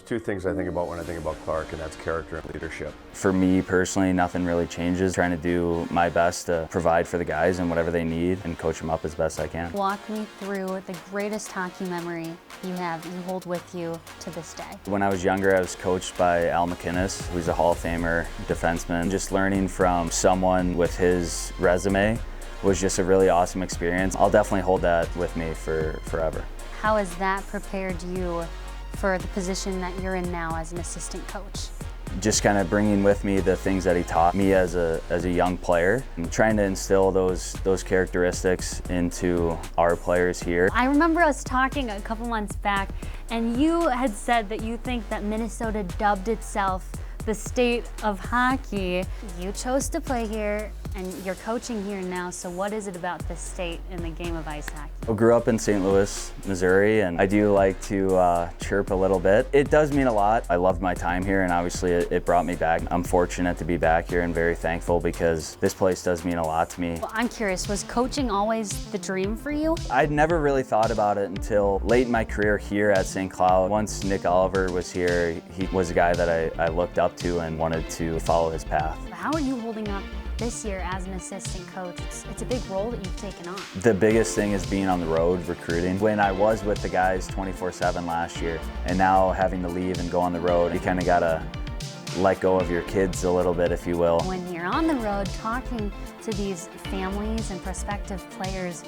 two things I think about when I think about Clark, and that's character and leadership. For me personally, nothing really changes. Trying to do my best to provide for the guys and whatever they need and coach them up as best I can. Walk me through the greatest hockey memory you hold with you to this day. When I was younger, I was coached by Al McInnes, who's a Hall of Famer defenseman. Just learning from someone with his resume was just a really awesome experience. I'll definitely hold that with me for forever. How has that prepared you for the position that you're in now as an assistant coach? Just kind of bringing with me the things that he taught me as a young player and trying to instill those characteristics into our players here. I remember us talking a couple months back, and you had said that you think that Minnesota dubbed itself the state of hockey. You chose to play here and you're coaching here now, so what is it about this state in the game of ice hockey? I grew up in St. Louis, Missouri, and I do like to chirp a little bit. It does mean a lot. I loved my time here, and obviously it brought me back. I'm fortunate to be back here and very thankful because this place does mean a lot to me. Well, I'm curious, was coaching always the dream for you? I'd never really thought about it until late in my career here at St. Cloud. Once Nick Oliver was here, he was a guy that I looked up to and wanted to follow his path. How are you holding up this year as an assistant coach? It's a big role that you've taken on. The biggest thing is being on the road recruiting. When I was with the guys 24/7 last year, and now having to leave and go on the road, you kind of gotta let go of your kids a little bit, if you will. When you're on the road talking to these families and prospective players,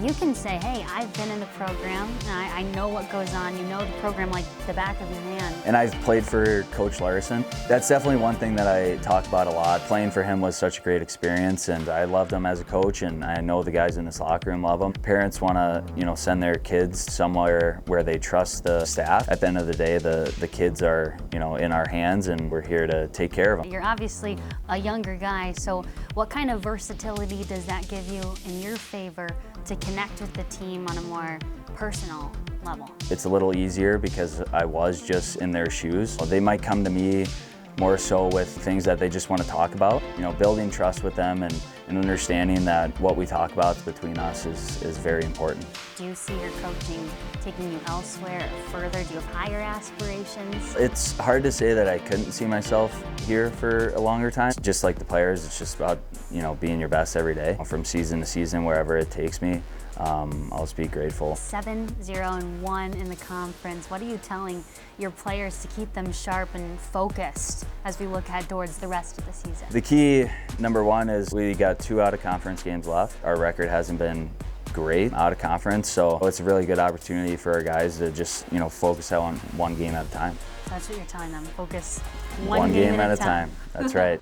you can say, hey, I've been in the program, and I know what goes on. You know the program like the back of your hand. And I've played for Coach Larson. That's definitely one thing that I talk about a lot. Playing for him was such a great experience, and I loved him as a coach, and I know the guys in this locker room love him. Parents want to, send their kids somewhere where they trust the staff. At the end of the day, the kids are, in our hands, and we're here to take care of them. You're obviously a younger guy, so what kind of versatility does that give you in your favor to connect with the team on a more personal level? It's a little easier because I was just in their shoes. They might come to me more so with things that they just want to talk about. Building trust with them and understanding that what we talk about between us is very important. Do you see your coaching taking you elsewhere or further? Do you have higher aspirations? It's hard to say that I couldn't see myself here for a longer time. Just like the players, it's just about being your best every day. From season to season, wherever it takes me, I'll just be grateful. 7-0-1 in the conference. What are you telling your players to keep them sharp and focused as we look ahead towards the rest of the season? The key, number one, is we got 2 out-of-conference games left. Our record hasn't been great out of conference, so it's a really good opportunity for our guys to just focus on one game at a time. That's what you're telling them. Focus one game at a time. That's right.